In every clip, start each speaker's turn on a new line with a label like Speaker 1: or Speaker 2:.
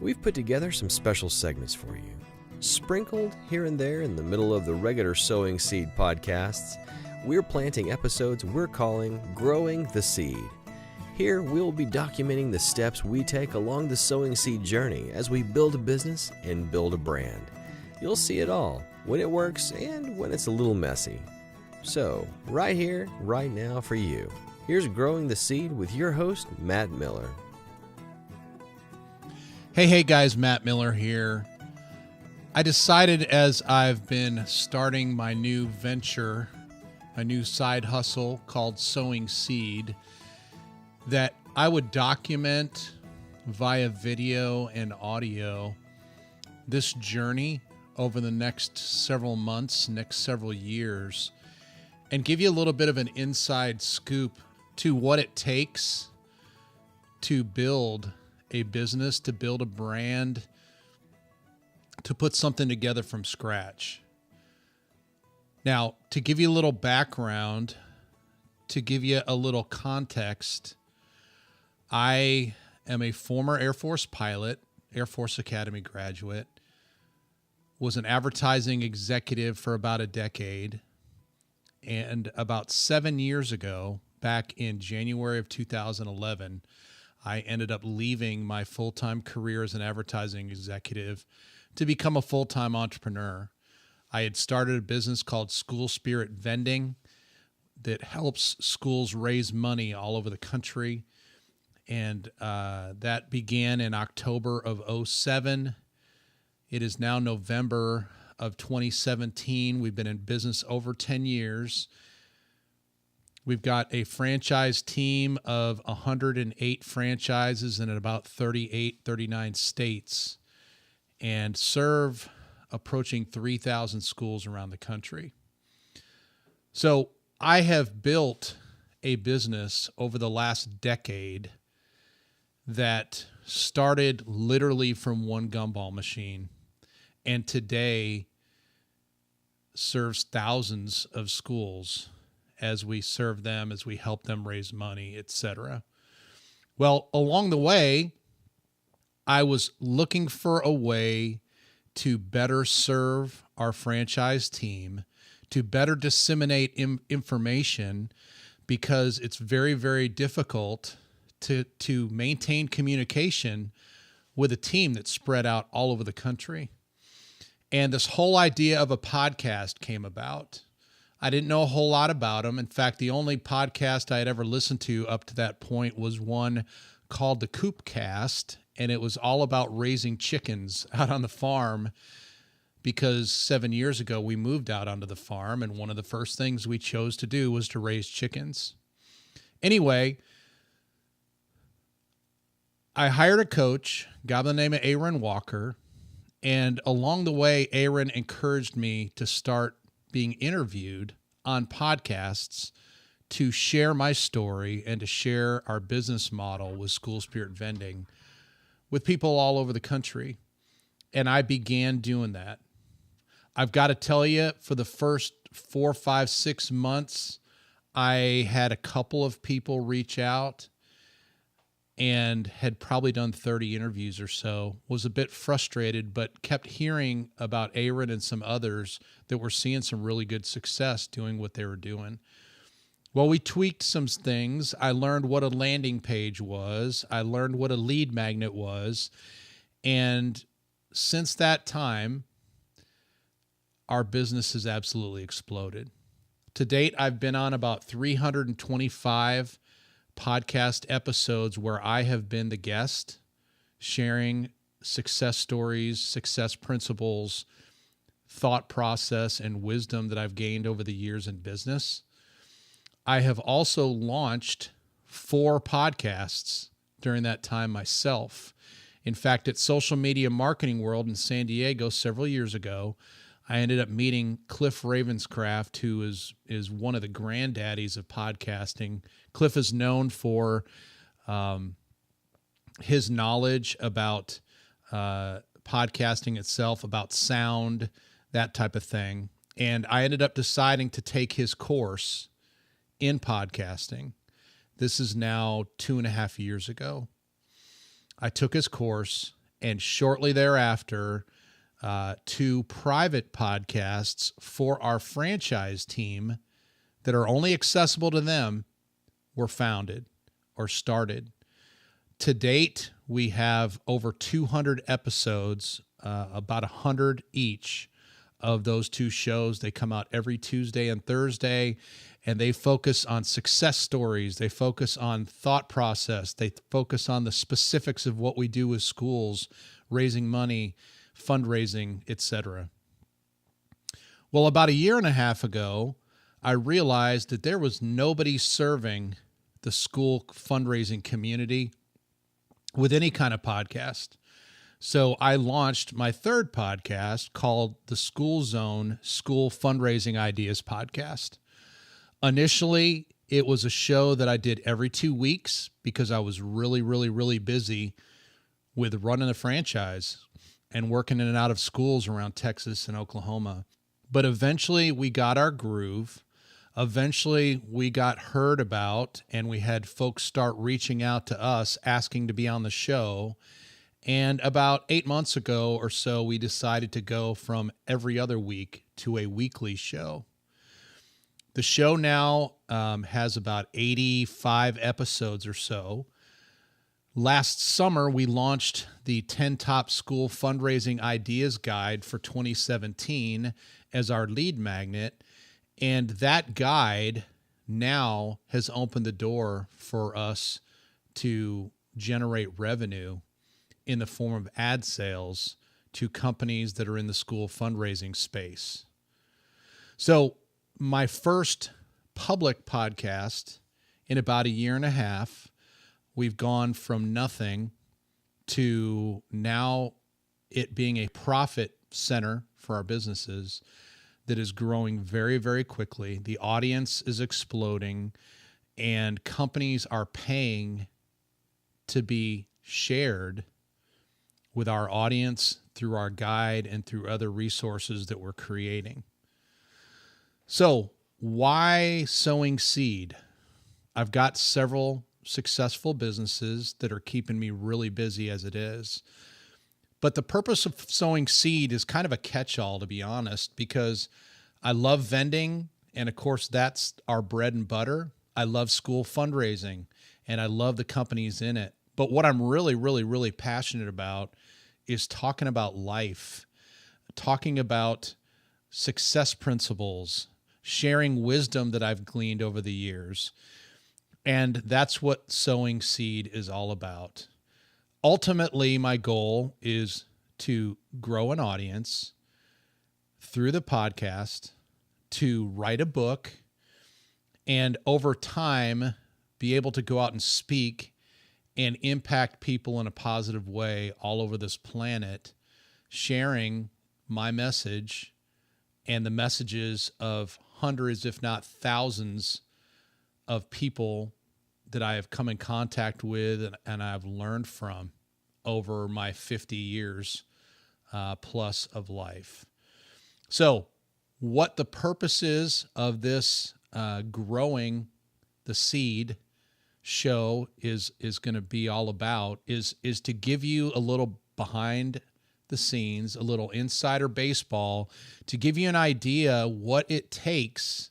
Speaker 1: We've put together some special segments for you. Sprinkled here and there in the middle of the regular Sowing Seed podcasts, we're planting episodes we're calling Growing the Seed. Here, we'll be documenting the steps we take along the Sowing Seed journey as we build a business and build a brand. You'll see it all, when it works and when it's a little messy. So, right here, right now for you, here's Growing the Seed with your host, Matt Miller.
Speaker 2: Hey guys, Matt Miller here. I decided as I've been starting my new venture, a new side hustle called Sowing Seed, that I would document via video and audio this journey over the next several months, next several years, and give you a little bit of an inside scoop to what it takes to build a business, to build a brand, to put something together from scratch. Now, to give you a little background, to give you a little context, I am a former Air Force pilot, Air Force Academy graduate, was an advertising executive for about a decade, and about 7 years ago, back in January of 2011, I ended up leaving my full-time career as an advertising executive to become a full-time entrepreneur. I had started a business called Spirit Vending that helps schools raise money all over the country. And that began in October of 2007. It is now November of 2017. We've been in business over 10 years. We've got a franchise team of 108 franchises in about 38, 39 states, and serve approaching 3,000 schools around the country. So I have built a business over the last decade that started literally from one gumball machine and today serves thousands of schools as we serve them, as we help them raise money, etc. Well, along the way, I was looking for a way to better serve our franchise team, to better disseminate information, because it's very, very difficult to maintain communication with a team that's spread out all over the country. And this whole idea of a podcast came about. I didn't know a whole lot about them. In fact, the only podcast I had ever listened to up to that point was one called the Coopcast, and it was all about raising chickens out on the farm, because 7 years ago we moved out onto the farm, and one of the first things we chose to do was to raise chickens. Anyway, I hired a coach, guy by the name of Aaron Walker, and along the way, Aaron encouraged me to start being interviewed on podcasts to share my story and to share our business model with Spirit Vending with people all over the country. And I began doing that. I've got to tell you, for the first 4, 5, 6 months, I had a couple of people reach out and had probably done 30 interviews or so, was a bit frustrated, but kept hearing about Aaron and some others that were seeing some really good success doing what they were doing. Well, we tweaked some things. I learned what a landing page was. I learned what a lead magnet was. And since that time, our business has absolutely exploded. To date, I've been on about 325 podcast episodes where I have been the guest, sharing success stories, success principles, thought process, and wisdom that I've gained over the years in business. I have also launched 4 podcasts during that time myself. In fact, at Social Media Marketing World in San Diego several years ago, I ended up meeting Cliff Ravenscraft, who is one of the granddaddies of podcasting. Cliff is known for his knowledge about podcasting itself, about sound, that type of thing. And I ended up deciding to take his course in podcasting. This is now 2.5 years ago. I took his course and shortly thereafter, 2 private podcasts for our franchise team that are only accessible to them were founded or started. To date, we have over 200 episodes, about 100 each of those 2 shows. They come out every Tuesday and Thursday, and they focus on success stories. They focus on thought process. They focus on the specifics of what we do with schools, raising money, fundraising, etc. Well, about a year and a half ago, I realized that there was nobody serving the school fundraising community with any kind of podcast. So I launched my 3rd podcast called the School Zone School Fundraising Ideas Podcast. Initially, it was a show that I did every 2 weeks because I was really busy with running a franchise and working in and out of schools around Texas and Oklahoma. But eventually we got our groove. Eventually we got heard about, and we had folks start reaching out to us asking to be on the show. And about 8 months ago or so, we decided to go from every other week to a weekly show. The show now has about 85 episodes or so. Last summer, we launched the 10 Top School Fundraising Ideas Guide for 2017 as our lead magnet. And that guide now has opened the door for us to generate revenue in the form of ad sales to companies that are in the school fundraising space. So my first public podcast in about a year and a half, we've gone from nothing to now it being a profit center for our businesses that is growing very quickly. The audience is exploding, and companies are paying to be shared with our audience through our guide and through other resources that we're creating. So why Sowing Seed? I've got several successful businesses that are keeping me really busy as it is. But the purpose of Sowing Seed is kind of a catch-all, to be honest, because I love vending, and of course that's our bread and butter. I love school fundraising, and I love the companies in it. But what I'm really passionate about is talking about life, talking about success principles, sharing wisdom that I've gleaned over the years. And that's what Sowing Seed is all about. Ultimately, my goal is to grow an audience through the podcast, to write a book, and over time, be able to go out and speak and impact people in a positive way all over this planet, sharing my message and the messages of hundreds, if not thousands, of people that I have come in contact with and I've learned from over my 50 years plus of life. So what the purpose is of this growing the seed show is going to be all about is to give you a little behind the scenes, a little insider baseball, to give you an idea what it takes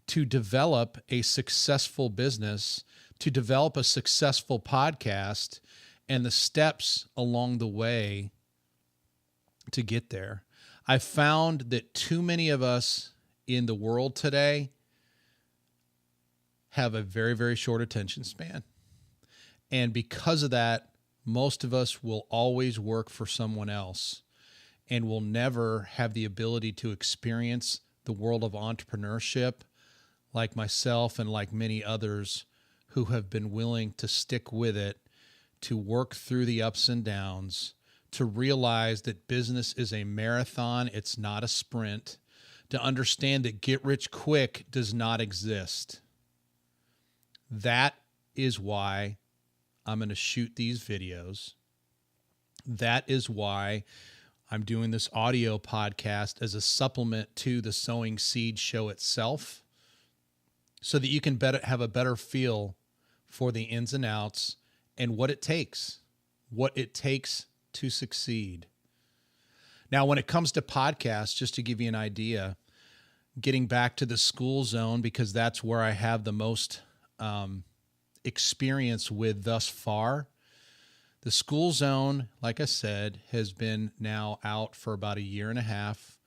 Speaker 2: to develop a successful business, to develop a successful podcast, and the steps along the way to get there. I found that too many of us in the world today have a very short attention span. And because of that, most of us will always work for someone else and will never have the ability to experience the world of entrepreneurship like myself and like many others who have been willing to stick with it, to work through the ups and downs, to realize that business is a marathon, it's not a sprint, to understand that get rich quick does not exist. That is why I'm going to shoot these videos. That is why I'm doing this audio podcast as a supplement to the Sowing Seed show itself, so that you can have a better feel for the ins and outs and what it takes to succeed. Now, when it comes to podcasts, just to give you an idea, getting back to the school zone, because that's where I have the most experience with thus far. The school zone, like I said, has been now out for about 1.5 years.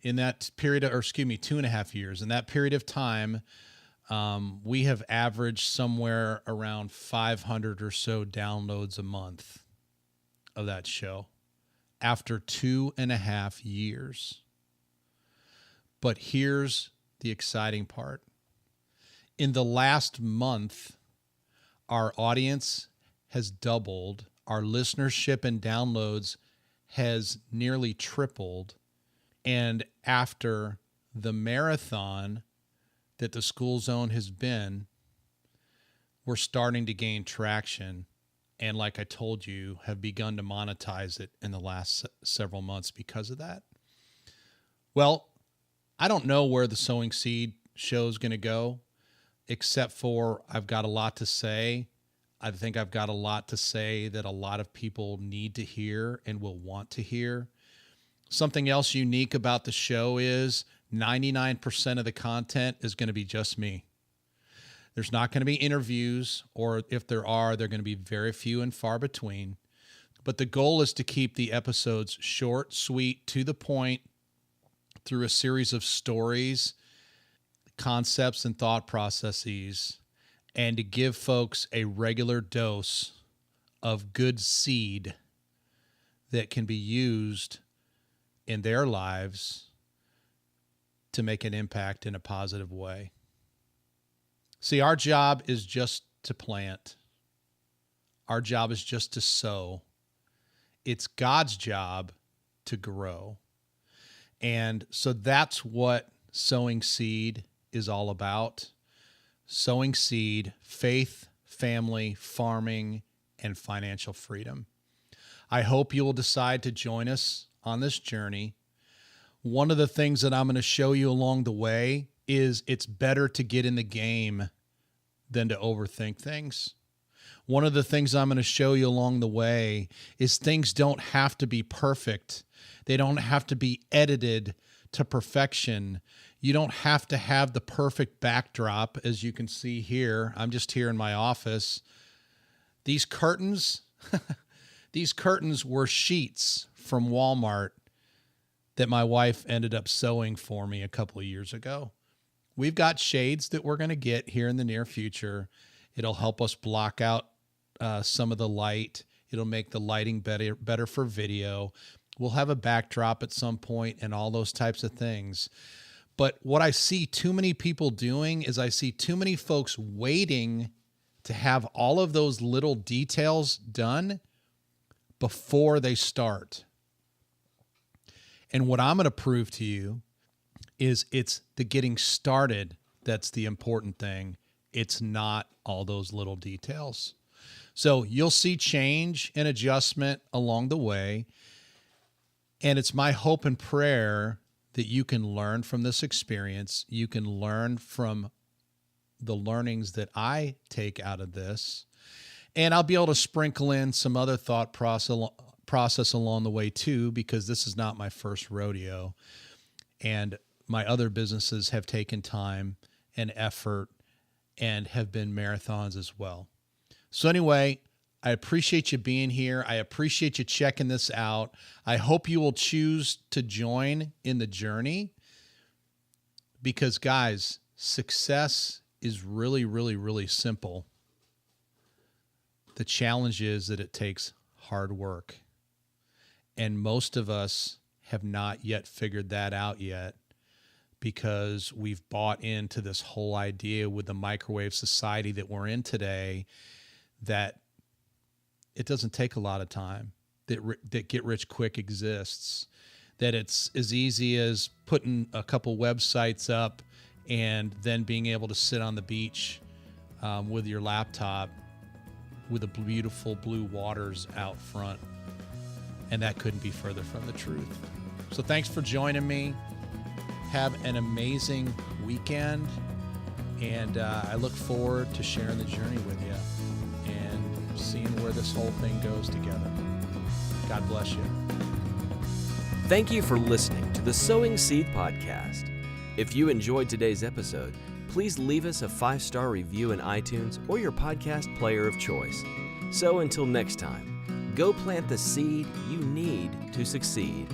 Speaker 2: In that period, 2.5 years. In that period of time, we have averaged somewhere around 500 or so downloads a month of that show after 2.5 years. But here's the exciting part. In the last month, our audience has doubled. Our listenership and downloads has nearly tripled. And after the marathon that the school zone has been, we're starting to gain traction. And like I told you, have begun to monetize it in the last several months because of that. Well, I don't know where the Sowing Seed show is going to go, except for I've got a lot to say. I think I've got a lot to say that a lot of people need to hear and will want to hear. Something else unique about the show is 99% of the content is going to be just me. There's not going to be interviews, or if there are, they're going to be very few and far between. But the goal is to keep the episodes short, sweet, to the point, through a series of stories, concepts, and thought processes, and to give folks a regular dose of good seed that can be used in their lives to make an impact in a positive way. See, our job is just to plant. Our job is just to sow. It's God's job to grow. And so that's what Sowing Seed is all about. Sowing seed, faith, family, farming, and financial freedom. I hope you will decide to join us on this journey. One of the things that I'm going to show you along the way is it's better to get in the game than to overthink things. One of the things I'm going to show you along the way is things don't have to be perfect. They don't have to be edited to perfection. You don't have to have the perfect backdrop, as you can see here. I'm just here in my office. These curtains, these curtains were sheets from Walmart that my wife ended up sewing for me a couple of years ago. We've got shades that we're going to get here in the near future. It'll help us block out some of the light. It'll make the lighting better for video. We'll have a backdrop at some point and all those types of things. But what I see too many people doing is I see too many folks waiting to have all of those little details done before they start. And what I'm going to prove to you is it's the getting started that's the important thing. It's not all those little details. So you'll see change and adjustment along the way. And it's my hope and prayer that you can learn from this experience. You can learn from the learnings that I take out of this. And I'll be able to sprinkle in some other thought process along the way too, because this is not my first rodeo. And my other businesses have taken time and effort and have been marathons as well. So anyway, I appreciate you being here. I appreciate you checking this out. I hope you will choose to join in the journey because, guys, success is really, really, really simple. The challenge is that it takes hard work. And most of us have not yet figured that out yet because we've bought into this whole idea with the microwave society that we're in today that it doesn't take a lot of time, that get rich quick exists, that it's as easy as putting a couple websites up and then being able to sit on the beach with your laptop with the beautiful blue waters out front. And that couldn't be further from the truth. So thanks for joining me. Have an amazing weekend. And I look forward to sharing the journey with you and seeing where this whole thing goes together. God bless you.
Speaker 1: Thank you for listening to the Sowing Seed podcast. If you enjoyed today's episode, please leave us a 5-star review in iTunes or your podcast player of choice. So until next time, go plant the seed you need to succeed.